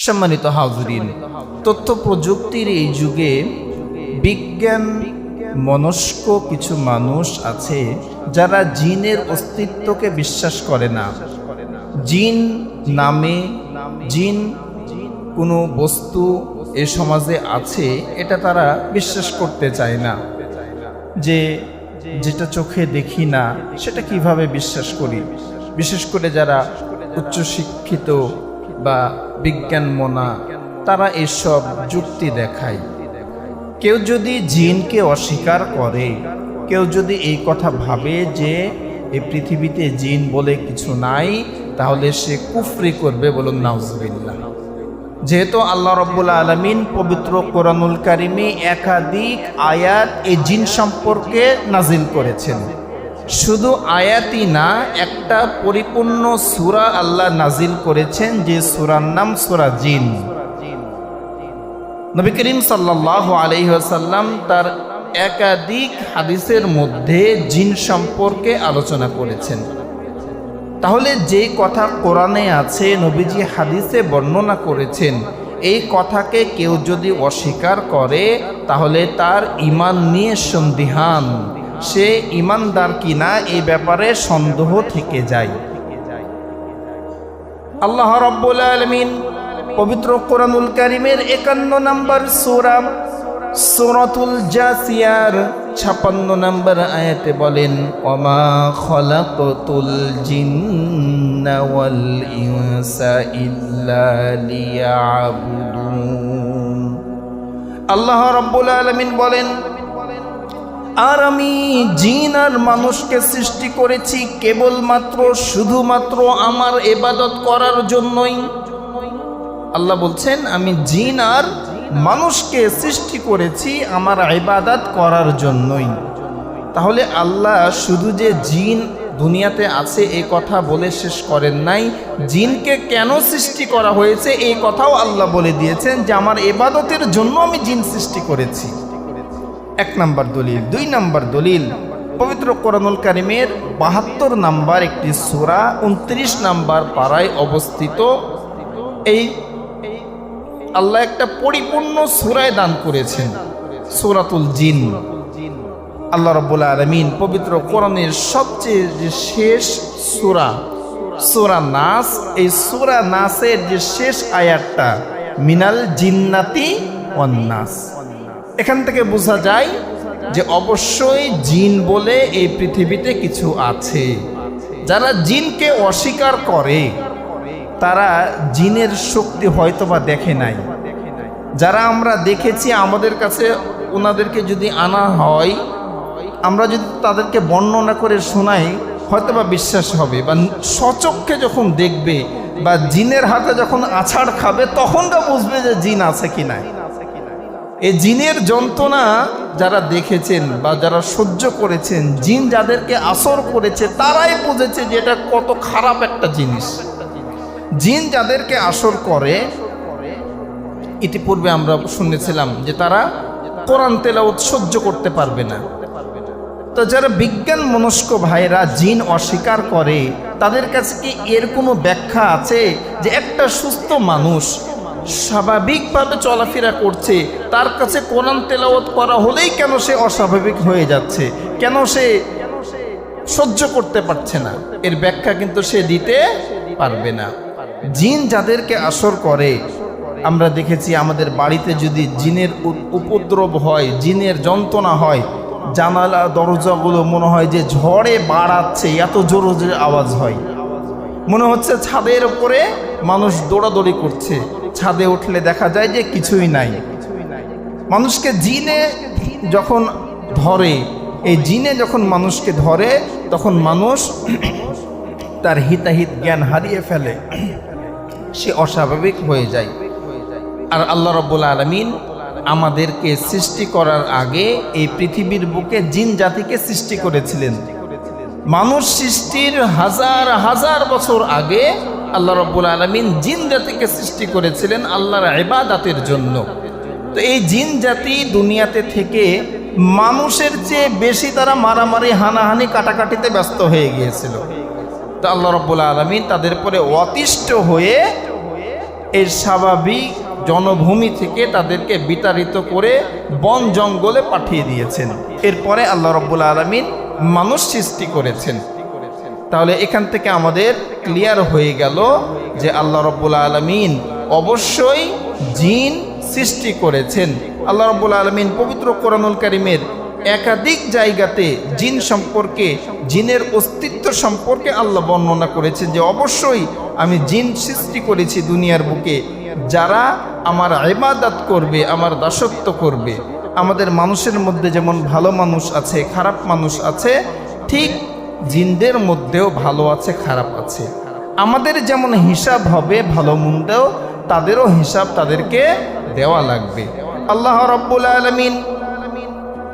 সম্মানিত হাজরিন, তথ্য প্রযুক্তির এই যুগে বিজ্ঞান মনস্ক কিছু মানুষ আছে যারা জিনের অস্তিত্বকে বিশ্বাস করে না। জিন নামে জিন কোনো বস্তু এ সমাজে আছে এটা তারা বিশ্বাস করতে চায় না। যেটা চোখে দেখি না সেটা কিভাবে বিশ্বাস করি। বিশেষ করে যারা উচ্চশিক্ষিত বা বিজ্ঞান মনা তারা এসব যুক্তি দেখায়। কেউ যদি জিনকে অস্বীকার করে, কেউ যদি এই কথা ভাবে যে এই পৃথিবীতে জিন বলে কিছু নাই, তাহলে সে কুফরি করবে, বলুন নাউজুবিল্লাহ। যেহেতু আল্লাহ রাব্বুল আলামিন পবিত্র কোরআনুল কারিমে একাধিক আয়াত এই জিন সম্পর্কে নাজিল করেছেন। শুধু আয়াতই না, একটা পরিপূর্ণ সূরা আল্লাহ নাজিল করেছেন, যে সূরার নাম সূরা জিন। নবী করিম সাল্লাল্লাহু আলাইহি ওয়াসাল্লাম তার একাধিক হাদিসের মধ্যে জিন সম্পর্কে আলোচনা করেছেন। তাহলে যে কথা কোরআনে আছে, নবীজি হাদিসে বর্ণনা করেছেন, এই কথাকে কেউ যদি অস্বীকার করে তাহলে তার ঈমান নিয়ে সন্দিহান, সে ঈমানদার কিনা এই ব্যাপারে সন্দেহ থেকে যায়। আল্লাহ রাব্বুল আলামিন পবিত্র কোরআনুল কারীমের 51 নম্বর সূরা সূরাতুল জাসিয়ার 56 নম্বর আয়াতে বলেন, ওমা খলাকতুল জিন্না ওয়াল ইনসা ইল্লা লিয়াবুদুন। আল্লাহ রাব্বুল আলামিন বলেন, আর আমি জিন আর মানুষকে সৃষ্টি করেছি কেবলমাত্র শুধুমাত্র আমার ইবাদত করার জন্যই। আল্লাহ বলছেন, আমি জিন আর মানুষকে সৃষ্টি করেছি আমার ইবাদত করার জন্যই। তাহলে আল্লাহ শুধু যে জিন দুনিয়াতে আছে এই কথা বলে শেষ করেন নাই, জিনকে কেন সৃষ্টি করা হয়েছে এই কথাও আল্লাহ বলে দিয়েছেন, যে আমার ইবাদতের জন্য আমি জিন সৃষ্টি করেছি। 1 নম্বর দলিল। 2 নম্বর দলিল, পবিত্র কোরআনুল কারীমের 72 নম্বর একটি সূরা 29 নম্বর পারায় অবস্থিত এই আল্লাহ একটা পরিপূর্ণ সূরায় দান করেছেন, সূরাতুল জিন। আল্লাহ রাব্বুল আলামিন পবিত্র কোরআনের সবচেয়ে যে শেষ সূরা, সূরা নাস, এই সূরা নাসের যে শেষ আয়াতটা, মিনাল জিন্নাতি ওয়ান নাস, এখান থেকে বোঝা যায় যে অবশ্যই জিন বলে এই পৃথিবীতে কিছু আছে। যারা জিনকে অস্বীকার করে তারা জিনের শক্তি হয়তোবা দেখে নাই। যারা আমরা দেখেছি, আমাদের কাছে ওনাদেরকে যদি আনা হয়, আমরা যদি তাদেরকে বর্ণনা করে শোনাই হয়তোবা বিশ্বাস হবে, বা স্বচক্ষে যখন দেখবে বা জিনের হাতে যখন আছাড় খাবে তখন তো বুঝবে যে জিন আছে কি নাই। এই জিনের যন্ত্রণা যারা দেখেছেন বা যারা সহ্য করেছেন, জিন যাদেরকে আসর করেছে তারাই বুঝেছে যে এটা কত খারাপ একটা জিনিস। জিন যাদেরকে আসর করে, ইতিপূর্বে আমরা শুনেছিলাম যে তারা কোরআন তেলাওয়াত সহ্য করতে পারবে না। তো যারা বিজ্ঞান মনস্ক ভাইরা জিন অস্বীকার করে, তাদের কাছে কি এর কোনো ব্যাখ্যা আছে যে একটা সুস্থ মানুষ স্বাভাবিকভাবে চলাফেরা করছে, তার কাছে কোরআন তেলাওয়াত করা হলেই কেন সে অস্বাভাবিক হয়ে যাচ্ছে, কেন সে সহ্য করতে পারছে না? এর ব্যাখ্যা কিন্তু সে দিতে পারবে না। জিন যাদেরকে আসর করে, আমরা দেখেছি আমাদের বাড়িতে যদি জিনের উপদ্রব হয়, জিনের যন্ত্রণা হয়, জানালা দরজাগুলো মনে হয় যে ঝড়ে বাড়াচ্ছে, এত জোরে জোরে আওয়াজ হয়, মনে হচ্ছে ছাদের উপরে মানুষ দৌড়াদৌড়ি করছে। ছাদে উঠলে দেখা যায় যে কিছুই নাই। মানুষকে জিনে যখন ধরে, এই জিনে যখন মানুষকে ধরে, তখন মানুষ তার হিতাহিত জ্ঞান হারিয়ে ফেলে, সে অস্বাভাবিক হয়ে যায়। আর আল্লাহ রাব্বুল আলামিন আমাদেরকে সৃষ্টি করার আগে এই পৃথিবীর বুকে জিন জাতিকে সৃষ্টি করেছিলেন। মানুষ সৃষ্টির হাজার হাজার বছর আগে আল্লাহ রাব্বুল আলামিন জিন জাতিকে সৃষ্টি করেছিলেন আল্লাহর ইবাদতের জন্য। তো এই জিন জাতি দুনিয়াতে থেকে মানুষের চেয়ে বেশি তারা মারামারি, হানাহানি, কাটাকাটিতে ব্যস্ত হয়ে গিয়েছিল। তো আল্লাহ রাব্বুল আলামিন তাদের পরে অতিষ্ঠ হয়ে এই স্বাভাবিক জনভূমি থেকে তাদেরকে বিতাড়িত করে বন জঙ্গলে পাঠিয়ে দিয়েছেন। এরপরে আল্লাহ রাব্বুল আলামিন মানুষ সৃষ্টি করেছেন। তাহলে এখান থেকে আমাদের ক্লিয়ার হয়ে গেল যে আল্লাহ রাব্বুল আলামিন অবশ্যই জিন সৃষ্টি করেছেন। আল্লাহ রাব্বুল আলামিন পবিত্র কোরআনুল কারীমের একাধিক জায়গাতে জিন সম্পর্কে, জিনের অস্তিত্ব সম্পর্কে আল্লাহ বর্ণনা করেছেন যে অবশ্যই আমি জিন সৃষ্টি করেছি দুনিয়ার বুকে, যারা আমার ইবাদত করবে, আমার দাসত্ব করবে। আমাদের মানুষের মধ্যে যেমন ভালো মানুষ আছে, খারাপ মানুষ আছে, ঠিক জিনদের মধ্যেও ভালো আছে, খারাপ আছে। আমাদের যেমন হিসাব হবে ভালো মন্দেও, তাদেরও হিসাব তাদেরকে দেওয়া লাগবে। আল্লাহ রাব্বুল আলামিন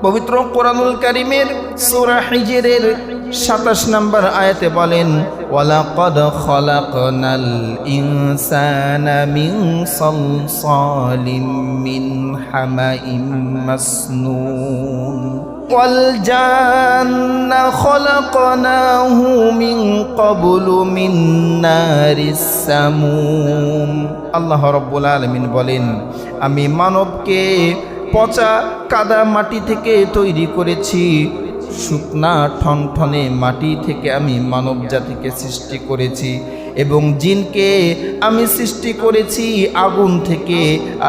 পবিত্র কোরআনুল কারীমের সূরা হিজরের ২৭ নম্বর আয়াতে বলেন, ওয়ালাকাদ খালাকনাল ইনসানা মিন সালসালিম মিন হামাইম মাসনুন ওয়াল জান্না খালাকনাহু মিন ক্বাবলু মিন নারিস সামুম। আল্লাহ রাব্বুল আলামিন বলেন, আমি মানবকে পচা কাদা মাটি থেকে তৈরি করেছি, শুকনা ঠনঠনে মাটি থেকে আমি মানব জাতিকে সৃষ্টি করেছি, এবং জিনকে আমি সৃষ্টি করেছি আগুন থেকে।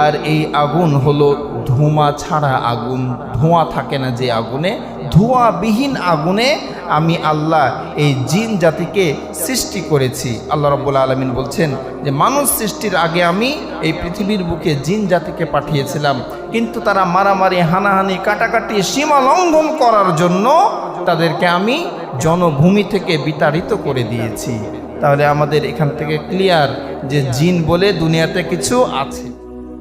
আর এই আগুন হলো ধোঁয়া ছাড়া আগুন, ধোঁয়া থাকে না যে আগুনে, ধোঁয়াবিহীন আগুনে আমি আল্লাহ এই জিন জাতিকে সৃষ্টি করেছি। আল্লাহ রাব্বুল আলামিন বলছেন যে মানুষ সৃষ্টির আগে আমি এই পৃথিবীর বুকে জিন জাতিকে পাঠিয়েছিলাম, কিন্তু তারা মারামারি, হানাহানি, কাটাকাটি, সীমা লঙ্ঘন করার জন্য তাদেরকে আমি জনভূমি থেকে বিতাড়িত করে দিয়েছি। তাহলে আমাদের এখান থেকে ক্লিয়ার যে জিন বলে দুনিয়াতে কিছু আছে।